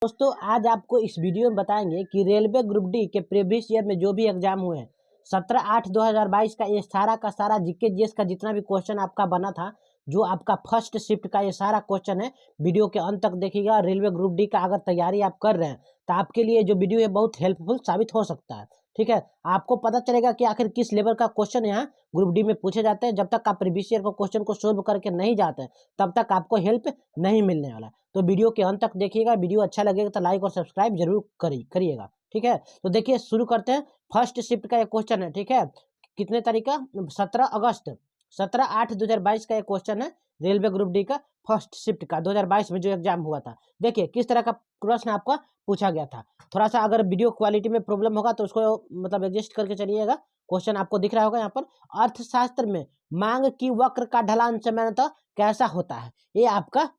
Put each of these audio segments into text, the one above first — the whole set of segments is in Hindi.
दोस्तों आज आपको इस वीडियो में बताएंगे कि रेलवे ग्रुप डी के प्रीवियस ईयर में जो भी एग्जाम हुए हैं 17/8/2022 का ये सारा का सारा जीके जीएस का जितना भी क्वेश्चन आपका बना था, जो आपका फर्स्ट शिफ्ट का ये सारा क्वेश्चन है, वीडियो के अंत तक देखिएगा। रेलवे ग्रुप डी का अगर तैयारी आप कर रहे हैं तो आपके लिए जो वीडियो है बहुत हेल्पफुल साबित हो सकता है। ठीक है, आपको पता चलेगा कि आखिर किस लेवल का क्वेश्चन यहाँ ग्रुप डी में पूछे जाते हैं। जब तक आप प्रीवियस ईयर को क्वेश्चन को सोल्व करके नहीं जाते तब तक आपको हेल्प नहीं मिलने वाला। तो वीडियो के अंत तक देखिएगा। वीडियो अच्छा लगेगा तो लाइक और सब्सक्राइब जरूर करिएगा। ठीक है, तो देखिए शुरू करते हैं। फर्स्ट शिफ्ट का एक क्वेश्चन है। ठीक है, कितने तारीख का? 17/8/2022 का एक क्वेश्चन है रेलवे ग्रुप डी का फर्स्ट शिफ्ट का 2022 में जो एग्जाम हुआ था। देखिए किस तरह का प्रश्न आपका पूछा गया था। थोड़ा सा अगर वीडियो क्वालिटी में प्रॉब्लम होगा तो उसको मतलब एडजस्ट करके चलिएगा। क्वेश्चन आपको दिख रहा होगा यहाँ पर। अर्थशास्त्र में मांग की वक्र का ढलान सामान्यतः कैसा होता है? ये आपका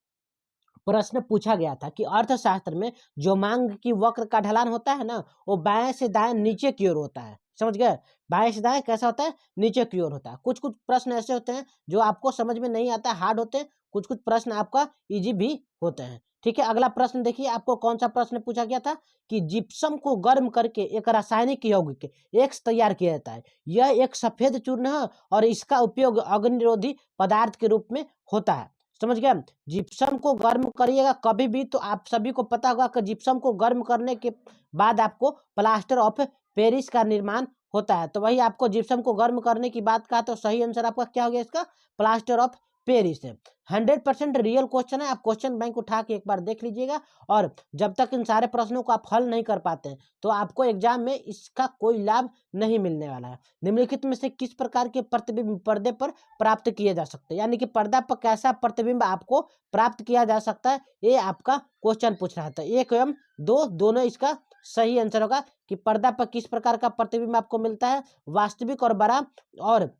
प्रश्न पूछा गया था कि अर्थशास्त्र में जो मांग की वक्र का ढलान होता है ना, वो बाएं से दाएं नीचे की ओर होता है। समझ गए? बाएं से दाएं कैसा होता है? नीचे की ओर होता है। कुछ कुछ प्रश्न ऐसे होते हैं जो आपको समझ में नहीं आता, हार्ड होते हैं। कुछ कुछ प्रश्न आपका इजी भी होते हैं। ठीक है, अगला प्रश्न देखिए। आपको कौन सा प्रश्न पूछा गया था कि जिप्सम को गर्म करके एक रासायनिक यौगिक एक्स तैयार किया जाता है। यह एक सफेद चूर्ण है और इसका उपयोग अग्निरोधी पदार्थ के रूप में होता है। समझ गया? जिप्सम को गर्म करिएगा कभी भी तो आप सभी को पता होगा कि जिप्सम को गर्म करने के बाद आपको प्लास्टर ऑफ पेरिस का निर्माण होता है। तो वही आपको जिप्सम को गर्म करने की बात कहा, तो सही आंसर आपका क्या हो गया इसका? प्लास्टर ऑफ पेरिस है। 100% रियल क्वेश्चन है। आप क्वेश्चन बैंक उठा के एक बार देख लीजिएगा। और जब तक इन सारे प्रश्नों को आप हल नहीं कर पाते हैं तो आपको एग्जाम में इसका कोई लाभ नहीं मिलने वाला है। निम्नलिखित में से किस प्रकार के प्रतिबिंब पर्दे पर प्राप्त किए जा सकते हैं? यानी कि पर्दा पर कैसा प्रतिबिंब आपको प्राप्त किया जा सकता है, ये आपका क्वेश्चन पूछ रहा था। 1 एवं 2 दोनों इसका सही आंसर होगा कि पर्दा पर किस प्रकार का प्रतिबिंब आपको मिलता है, वास्तविक और बड़ा और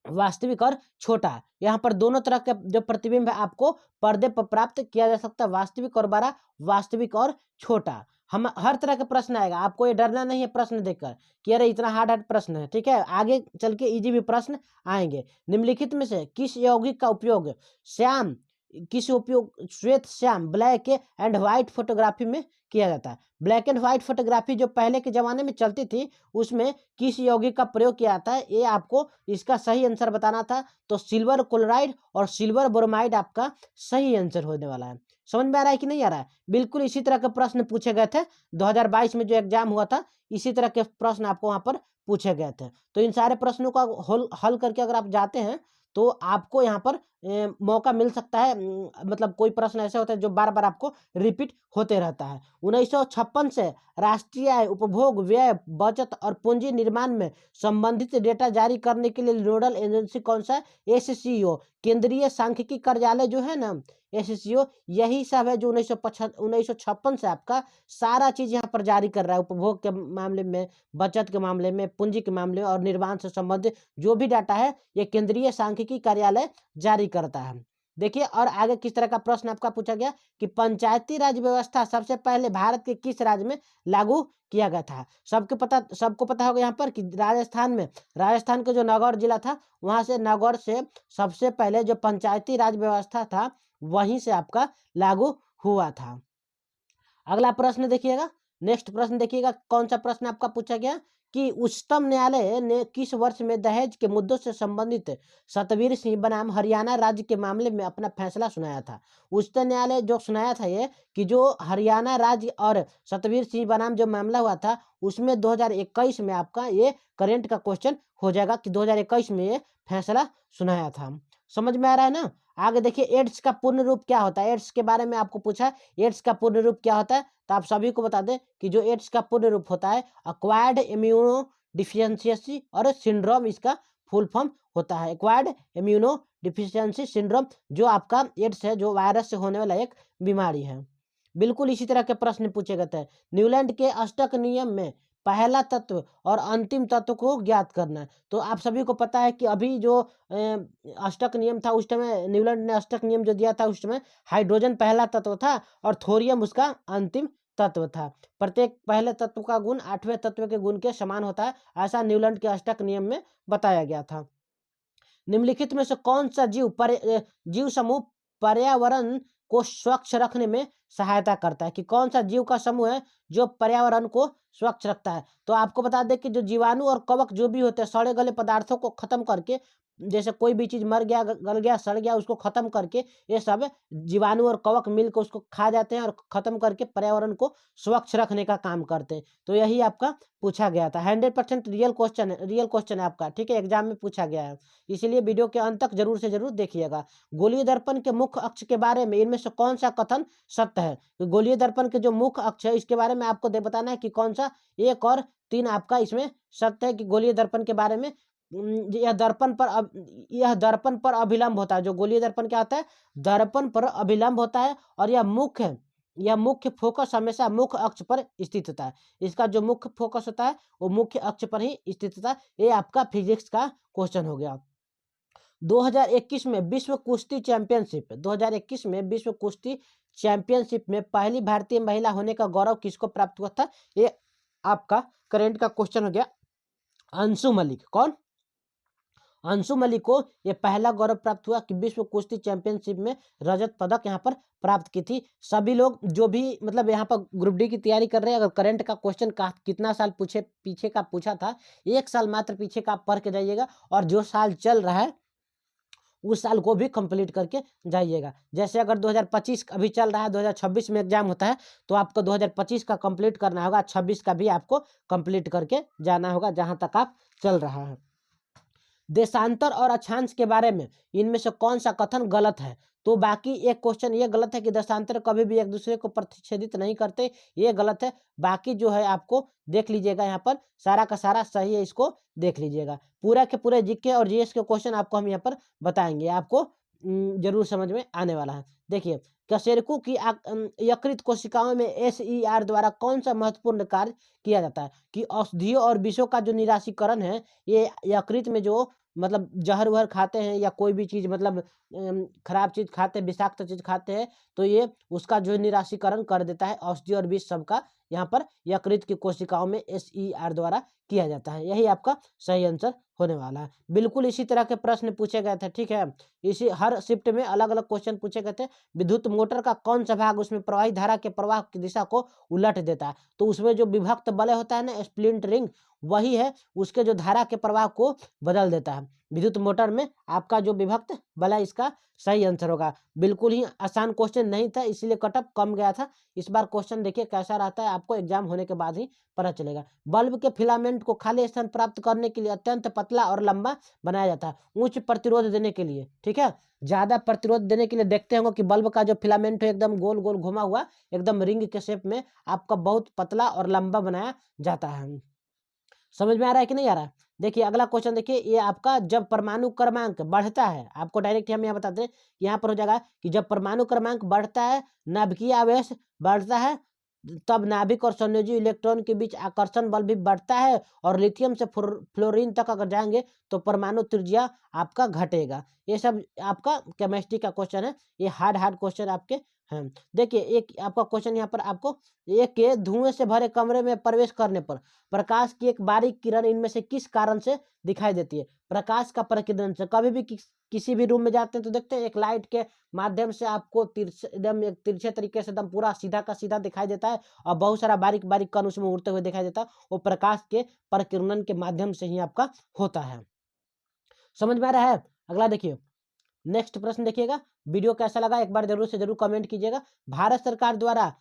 वास्तविक और छोटा। यहाँ पर दोनों तरह के जो प्रतिबिंब है आपको पर्दे पर प्राप्त किया जा सकता है, वास्तविक और बड़ा, वास्तविक और छोटा। हम हर तरह के प्रश्न आएगा, आपको ये डरना नहीं है प्रश्न देखकर कि अरे इतना हार्ड हार्ड प्रश्न है। ठीक है, आगे चल के इजी भी प्रश्न आएंगे। निम्नलिखित में से किस यौगिक का उपयोग श्याम किस उपयोग श्वेत Shyam black and white photography में किया जाता है? ब्लैक एंड व्हाइट फोटोग्राफी जो पहले के जमाने में चलती थी उसमें किस यौगिक का प्रयोग किया जाता है? ये आपको इसका सही आंसर बताना था। तो सिल्वर क्लोराइड और सिल्वर ब्रोमाइड आपका सही आंसर होने वाला है। समझ में आ रहा है कि नहीं आ रहा है? बिल्कुल इसी तरह के प्रश्न पूछे गए थे 2022 में जो एग्जाम हुआ था। इसी तरह के प्रश्न आपको वहां पर पूछे गए थे। तो इन सारे प्रश्नों का हल करके अगर आप जाते हैं तो आपको यहाँ पर मौका मिल सकता है। मतलब कोई प्रश्न ऐसे होते हैं जो बार बार आपको रिपीट होते रहता है। 1956 से राष्ट्रीय आय, उपभोग, व्यय, बचत और पूंजी निर्माण में संबंधित डेटा जारी करने के लिए नोडल एजेंसी कौन सा है? एससीओ, केंद्रीय सांख्यिकी कार्यालय जो है ना, एससीओ, यही सब है जो 1956 से आपका सारा चीज यहाँ पर जारी कर रहा है। उपभोग के मामले में, बचत के मामले में, पूंजी के मामले में और निर्माण से संबंधित जो भी डाटा है ये केंद्रीय सांख्यिकी कार्यालय जारी करता है। देखिए और आगे किस तरह का प्रश्न आपका पूछा गया कि पंचायती राज व्यवस्था सबसे पहले भारत के किस राज्य में लागू किया गया था? सबको पता होगा यहाँ पर कि राजस्थान का जो नागौर जिला था, वहां से नागौर से सबसे पहले जो पंचायती राज व्यवस्था था वहीं से आपका लागू हुआ था। अगला प्रश्न देखिएगा। नेक्स्ट प्रश्न देखिएगा कौन सा प्रश्न आपका पूछा गया कि उच्चतम न्यायालय ने किस वर्ष में दहेज के मुद्दों से संबंधित सतवीर सिंह बनाम हरियाणा राज्य के मामले में अपना फैसला सुनाया था? उच्चतम न्यायालय जो सुनाया था ये कि जो हरियाणा राज्य और सतवीर सिंह बनाम जो मामला हुआ था उसमें 2021 में आपका ये करेंट का क्वेश्चन हो जाएगा कि 2021 में ये फैसला सुनाया था। समझ में आ रहा है ना? आगे देखिए एड्स का पूर्ण रूप क्या होता है? एड्स के बारे में आपको पूछा है, एड्स का पूर्ण रूप क्या होता है? तो आप सभी को बता दें कि जो एड्स का पूर्ण रूप होता है अक्वायर्ड इम्यूनो डिफिशियंसी और सिंड्रोम, इसका फुल फॉर्म होता है एक्वायर्ड इम्यूनो डिफिशियंसी सिंड्रोम, जो आपका एड्स है, जो वायरस से होने वाला एक बीमारी है। बिल्कुल इसी तरह के प्रश्न पूछे गए थे। न्यूलैंड के अष्टक नियम में पहला तत्व और अंतिम तत्व को ज्ञात करना। तो आप सभी को पता है कि अभी जो अष्टक नियम था उस समय न्यूलैंड ने अष्टक नियम जो दिया था उस समय हाइड्रोजन पहला तत्व था और थोरियम उसका अंतिम तत्व था। प्रत्येक पहले तत्व का गुण 8वें तत्व के गुण के समान होता है, ऐसा न्यूलैंड के अष्टक नियम में बताया गया था। निम्नलिखित में से कौन सा जीव समूह पर्यावरण को स्वच्छ रखने में सहायता करता है, कि कौन सा जीव का समूह है जो पर्यावरण को स्वच्छ रखता है। तो आपको बता दें कि जो जीवाणु और कवक जो भी होते हैं, सड़े गले पदार्थों को खत्म करके, जैसे कोई भी चीज मर गया, गल गया, सड़ गया, उसको खत्म करके, ये सब जीवाणु और कवक मिलकर उसको खा जाते हैं और खत्म करके पर्यावरण को स्वच्छ रखने का काम करते हैं। तो यही आपका पूछा गया था। 100% रियल क्वेश्चन है आपका, ठीक है, एग्जाम में पूछा गया है, इसलिए वीडियो के अंत तक जरूर से जरूर देखिएगा। गोलीय दर्पण के मुख्य अक्ष के बारे में इनमें से कौन सा कथन सत्य है? तो गोलीय दर्पण के जो मुख्य अक्ष है, इसके बारे में आपको बताना है कि कौन सा 1 और 3 आपका इसमें सत्य है, कि गोलीय दर्पण के बारे में यह दर्पण पर अभिलंब होता है। जो गोलीय दर्पण क्या होता है? दर्पण पर अभिलंब होता है, और यह मुख्य फोकस हमेशा मुख्य अक्ष पर स्थित होता है। इसका जो मुख्य फोकस होता है वो मुख्य अक्ष पर ही स्थित होता है। ये आपका फिजिक्स का क्वेश्चन हो गया। 2021 में विश्व कुश्ती चैंपियनशिप 2021 में विश्व कुश्ती चैंपियनशिप में पहली भारतीय महिला होने का गौरव किसको प्राप्त हुआ था? ये आपका करंट का क्वेश्चन हो गया। अंशु मलिक। कौन? अंशु मलिक को ये पहला गौरव प्राप्त हुआ कि विश्व कुश्ती चैंपियनशिप में रजत पदक यहाँ पर प्राप्त की थी। सभी लोग जो भी मतलब यहाँ पर ग्रुप डी की तैयारी कर रहे हैं, अगर करंट का क्वेश्चन कितना साल पीछे का पूछा था, 1 साल मात्र पीछे का पढ़ के जाइएगा, और जो साल चल रहा है उस साल को भी कंप्लीट करके जाइएगा। जैसे अगर 2025 अभी चल रहा है, 2026 में एग्जाम होता है, तो आपको 2025 का कंप्लीट करना होगा, 26 का भी आपको कंप्लीट करके जाना होगा जहां तक आप चल रहा है। देशांतर और अक्षांश के बारे में इनमें से कौन सा कथन गलत है? तो बाकी एक क्वेश्चन ये गलत है कि देशांतर कभी भी एक दूसरे को प्रतिच्छेदित नहीं करते, ये गलत है। बाकी जो है आपको देख लीजिएगा, यहाँ पर सारा का सारा सही है, इसको देख लीजिएगा। पूरा के पूरे जीके और जीएस के क्वेश्चन आपको हम यहाँ पर बताएंगे, आपको जरूर समझ में आने वाला है। देखिए, कशेरुकी की यकृत कोशिकाओं में SER द्वारा कौन सा महत्वपूर्ण कार्य किया जाता है? कि औषधियों और विषों का जो निराशीकरण है, ये यकृत में जो मतलब जहर वहर खाते हैं या कोई भी चीज मतलब खराब चीज खाते हैं, विषाक्त चीज खाते हैं, तो ये उसका जो निराशीकरण कर देता है। औषधि और विष सबका यहाँ पर यकृत की कोशिकाओं में SER द्वारा किया जाता है। यही आपका सही आंसर होने वाला है। बिल्कुल इसी तरह के प्रश्न पूछे गए थे, ठीक है, इसी हर शिफ्ट में अलग अलग क्वेश्चन पूछे गए थे। विद्युत मोटर का कौन सा भाग उसमें प्रवाही धारा के प्रवाह की दिशा को उलट देता है? तो उसमें जो विभक्त बलय होता है ना, स्प्लिंट रिंग, वही है, उसके जो धारा के प्रवाह को बदल देता है। विद्युत मोटर में आपका जो विभक्त बलय इसका सही आंसर होगा। बिल्कुल ही आसान क्वेश्चन नहीं था, इसलिए कटअप कम गया था। इस बार क्वेश्चन देखिए कैसा रहता है, आपको एग्जाम होने के बाद ही पता चलेगा। बल्ब के फिलामेंट को खाली स्थान प्राप्त करने के लिए अत्यंत पतला और लंबा बनाया जाता है, उच्च प्रतिरोध देने के लिए, ठीक है, ज्यादा प्रतिरोध देने के लिए। देखते होंगे कि बल्ब का जो फिलामेंट है एकदम गोल गोल घुमा हुआ, एकदम रिंग के शेप में आपका बहुत पतला और लंबा बनाया जाता है। समझ में आ रहा है कि नहीं आ रहा है? देखिए अगला क्वेश्चन देखिए, ये आपका जब परमाणु क्रमांक बढ़ता है, आपको डायरेक्ट हम यहाँ बताते हैं, यहाँ पर हो जाएगा कि जब परमाणु क्रमांक बढ़ता है, नाभिकीय आवेश बढ़ता है, तब नाभिक और संयोजी इलेक्ट्रॉन के बीच आकर्षण बल भी बढ़ता है, और लिथियम से फ्लोरीन तक अगर जाएंगे तो परमाणु त्रिज्या आपका घटेगा। ये सब आपका केमिस्ट्री का क्वेश्चन है, ये हार्ड क्वेश्चन आपके हैं। देखिए एक आपका क्वेश्चन यहाँ पर आपको, एक के धुएं से भरे कमरे में प्रवेश करने पर प्रकाश की एक बारीक किरण इनमें से किस कारण से दिखाई देती है? प्रकाश का प्रकीर्णन से। कभी भी किसी भी रूम में जाते हैं तो देखते हैं एक लाइट के माध्यम से आपको एकदम एक तिरछे तरीके से एकदम पूरा सीधा का सीधा दिखाई देता है, और बहुत सारा बारीक बारीक कण उसमें उड़ते हुए दिखाई देता है, वो प्रकाश के प्रकीर्णन के माध्यम से ही आपका होता है। समझ में आ रहा है? अगला देखिए, नेक्स्ट प्रश्न देखिएगा। वीडियो कैसा लगा एक बार जरूर से जरूर कमेंट कीजिएगा। भारत सरकार द्वारा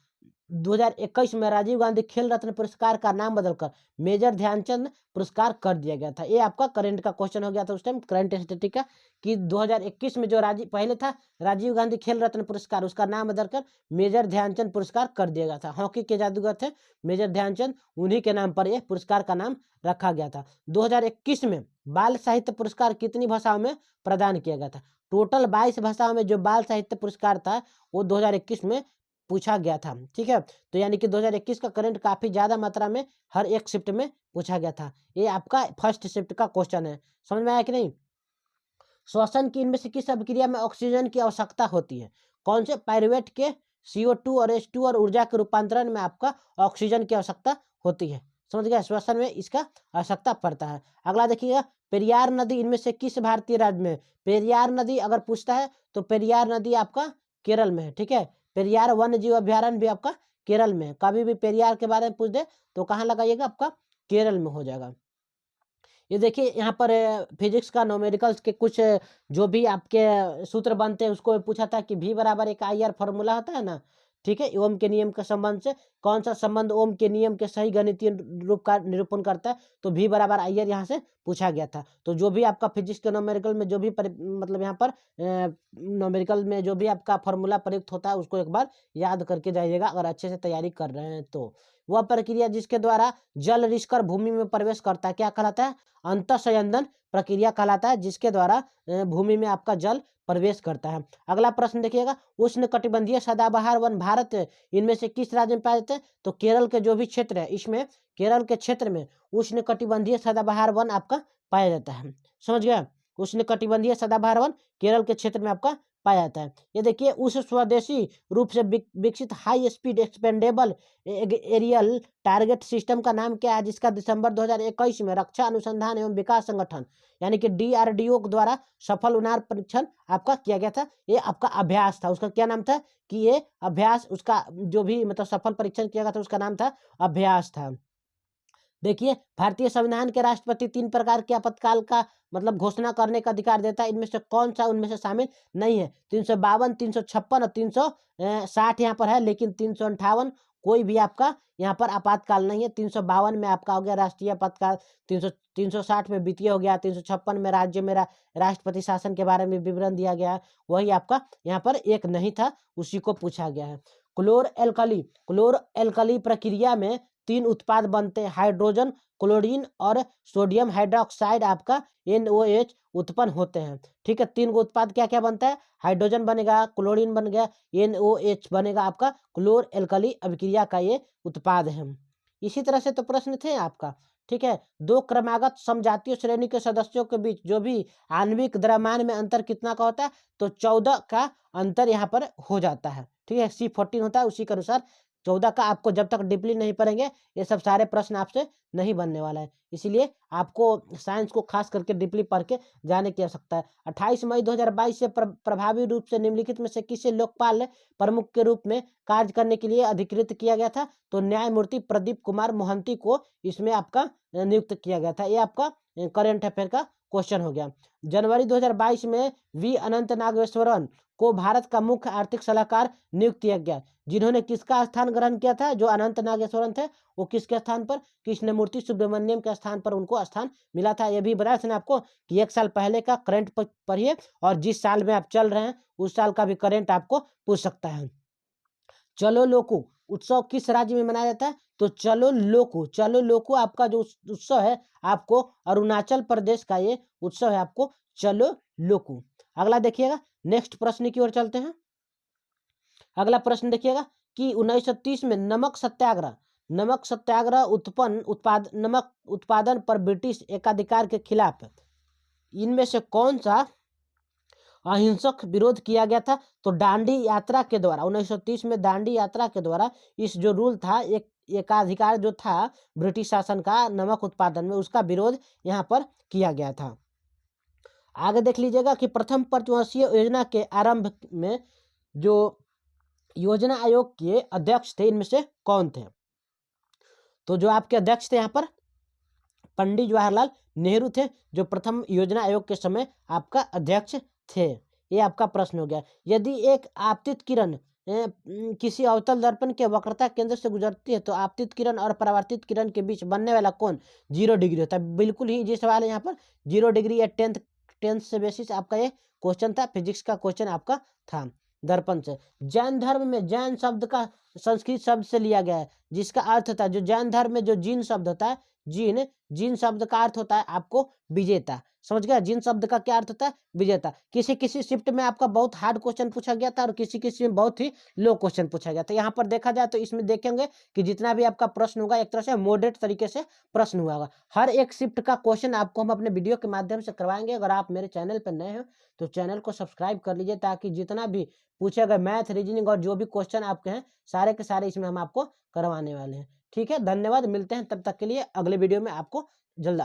2021 में राजीव गांधी खेल रत्न पुरस्कार का नाम बदलकर मेजर ध्यानचंद पुरस्कार कर दिया गया था। ये आपका करंट का क्वेश्चन हो गया था उस टाइम, करंट स्टैटिक का, कि 2021 में जो पहले था राजीव गांधी खेल रत्न पुरस्कार, उसका नाम बदलकर मेजर ध्यानचंद पुरस्कार कर दिया गया था। हॉकी के जादूगर थे मेजर ध्यानचंद, उन्हीं के नाम पर यह पुरस्कार का नाम रखा गया था। 2021 में बाल साहित्य पुरस्कार कितनी भाषाओं में प्रदान किया गया था? टोटल 22 भाषाओं में जो बाल साहित्य पुरस्कार था वो 2021 में पूछा गया था, ठीक है। तो यानी कि 2021 का करंट काफी ज्यादा मात्रा में हर एक शिफ्ट में पूछा गया था। ये आपका फर्स्ट शिफ्ट का क्वेश्चन है। समझ में आया कि नहीं? श्वसन की इनमें से किस अभिक्रिया में ऑक्सीजन की आवश्यकता होती है? कौन से? पायरुवेट के CO2 और H2 और ऊर्जा के रूपांतरण में आपका ऑक्सीजन की आवश्यकता होती है। समझ गया? श्वसन में इसका आवश्यकता पड़ता है। अगला देखिएगा, पेरियार नदी इनमें से किस भारतीय राज्य में? पेरियार नदी अगर पूछता है तो पेरियार नदी आपका केरल में है। ठीक है, पेरियार वन्य जीव अभ्यारण्य भी आपका केरल में है। कभी भी पेरियार के बारे में पूछ दे तो कहाँ लगाइएगा, आपका केरल में हो जाएगा। ये देखिए यहाँ पर फिजिक्स का न्यूमेरिकल्स के कुछ जो भी आपके सूत्र बनते हैं उसको पूछा था कि V बराबर एक IR फॉर्मूला होता है ना। ठीक है, ओम के नियम के संबंध से कौन सा संबंध ओम के नियम के सही गणितीय रूप का निरूपण करता है, तो V बराबर IR यहाँ से पूछा गया था। तो जो भी आपका फिजिक्स के न्यूमेरिकल में जो भी मतलब यहाँ पर न्यूमेरिकल में जो भी आपका फॉर्मूला प्रयुक्त होता है उसको एक बार याद करके जाइएगा, अगर अच्छे से तैयारी कर रहे हैं तो। वह प्रक्रिया जिसके द्वारा जल रिसकर भूमि में प्रवेश करता है क्या कहलाता है, अंतःसंयंदन प्रक्रिया कहलाता है, जिसके द्वारा भूमि में आपका जल प्रवेश करता है। अगला प्रश्न देखिएगा, उष्ण कटिबंधीय सदाबहार वन भारत इनमें से किस राज्य में पाए जाते हैं, तो केरल के जो भी क्षेत्र है इसमें केरल के क्षेत्र में उष्ण कटिबंधीय सदाबहार वन आपका पाया जाता है। समझ गया, उष्ण कटिबंधीय सदाबहार वन केरल के क्षेत्र में आपका पाया जाता है। ये देखिए, उस स्वदेशी रूप से विकसित high speed expendable aerial target system का नाम क्या है, जिसका दिसंबर 2021 में रक्षा अनुसंधान एवं विकास संगठन यानी कि DRDO द्वारा सफल उड़ान परीक्षण आपका किया गया था। ये आपका अभ्यास था, उसका क्या नाम था कि ये अभ्यास, उसका जो भी मतलब सफल परीक्षण किया गया था उसका नाम था अभ्यास था। देखिए, भारतीय संविधान के राष्ट्रपति 3 प्रकार के आपातकाल का मतलब घोषणा करने का अधिकार देता है, इनमें से कौन सा उनमें से शामिल नहीं है, 352, 356 और 360 यहाँ पर है, लेकिन 358 कोई भी आपका यहाँ पर आपातकाल नहीं है। 352 में आपका हो गया राष्ट्रीय आपातकाल, 360 में वित्तीय हो गया, 356 में राज्य में राष्ट्रपति शासन के बारे में विवरण दिया गया है, वही आपका यहाँ पर एक नहीं था, उसी को पूछा गया है। क्लोर एल्कली प्रक्रिया में 3 उत्पाद बनते हैं, हाइड्रोजन, क्लोरीन और सोडियम हाइड्रोक्साइड आपका NOH उत्पन्न होते हैं। ठीक है, 3 उत्पाद क्या क्या बनता है, हाइड्रोजन बनेगा, क्लोरीन बन गया, NOH बनेगा, आपका क्लोर एल्कली अभिक्रिया का ये उत्पाद है। इसी तरह से तो प्रश्न थे आपका। ठीक है, 2 क्रमागत समजातीय श्रेणी के सदस्यों के बीच जो भी आणविक द्रव्यमान में अंतर कितना का होता है, तो 14 का अंतर यहाँ पर हो जाता है। ठीक है, C14 होता है, उसी के अनुसार 14 का आपको जब तक डीपली नहीं पढ़ेंगे ये सब सारे प्रश्न आपसे नहीं बनने वाला है, इसीलिए आपको साइंस को खास करके डीपली पढ़ के जाने की आवश्यकता है। 28 मई 2022 से प्रभावी रूप से निम्नलिखित में से किसे लोकपाल प्रमुख के रूप में कार्य करने के लिए अधिकृत किया गया था, तो न्यायमूर्ति प्रदीप कुमार मोहंती को इसमें आपका नियुक्त किया गया था। ये आपका करंट अफेयर का क्वेश्चन हो गया। जनवरी 2022 में V अनंत नागेश्वरन को भारत का मुख्य आर्थिक सलाहकार नियुक्त किया गया, जिन्होंने किसका स्थान ग्रहण किया था, जो अनंत नागेश्वरन थे वो किसके स्थान पर, कृष्णमूर्ति सुब्रमण्यम के स्थान पर उनको स्थान मिला था। ये भी बताया था आपको कि 1 साल पहले का करंट पढ़िए और जिस साल में आप चल रहे हैं उस साल का भी करंट आपको पूछ सकता है। चलो लोकू उत्सव किस राज्य में मनाया जाता है, तो चलो लोकू आपका जो उत्सव है आपको अरुणाचल प्रदेश का ये उत्सव है, आपको चलो लोकू। अगला देखिएगा, नेक्स्ट प्रश्न की ओर चलते हैं। अगला प्रश्न देखिएगा कि 1930 में नमक सत्याग्रह नमक उत्पादन पर ब्रिटिश एकाधिकार के खिलाफ इनमें से कौन सा अहिंसक विरोध किया गया था, तो दांडी यात्रा के द्वारा 1930 में दांडी यात्रा के द्वारा इस जो रूल था, एक एकाधिकार जो था ब्रिटिश शासन का नमक उत्पादन में, उसका विरोध यहाँ पर किया गया था। आगे देख लीजिएगा कि प्रथम पंचवर्षीय योजना के आरंभ में जो योजना आयोग के अध्यक्ष थे इनमें से कौन थे, तो जो आपके अध्यक्ष थे यहाँ पर पंडित जवाहरलाल नेहरू थे, जो प्रथम योजना आयोग के समय आपका अध्यक्ष थे। ये आपका प्रश्न हो गया। यदि एक आपतित किरण किसी अवतल दर्पण के वक्रता केंद्र से गुजरती है तो आपतित किरण और परावर्तित किरण के बीच बनने वाला कोण 0 डिग्री होता है। बिल्कुल ही ये सवाल है यहाँ पर 0 डिग्री या टेंथ से बेसिस आपका ये क्वेश्चन था, फिजिक्स का क्वेश्चन आपका था दर्पण से। जैन धर्म में जैन शब्द का संस्कृत शब्द से लिया गया है, जिसका अर्थ होता है, जो जैन धर्म में जो जीन शब्द होता है, जीन शब्द का अर्थ होता है आपको विजेता। समझ गया, जीन शब्द का क्या अर्थ होता है, विजेता। किसी शिफ्ट में आपका बहुत हार्ड क्वेश्चन पूछा गया था और किसी में बहुत ही लो क्वेश्चन पूछा गया था। यहाँ पर देखा जाए तो इसमें देखेंगे कि जितना भी आपका प्रश्न होगा एक तरह से मॉडरेट तरीके से प्रश्न हुआ होगा। हर एक शिफ्ट का क्वेश्चन आपको हम अपने वीडियो के माध्यम से करवाएंगे। अगर आप मेरे चैनल पर नए हो तो चैनल को सब्सक्राइब कर लीजिए, ताकि जितना भी पूछे गए मैथ, रीजनिंग और जो भी क्वेश्चन आपके हैं सारे के सारे इसमें हम आपको करवाने वाले हैं। ठीक है, धन्यवाद, मिलते हैं तब तक के लिए अगले वीडियो में आपको जल्द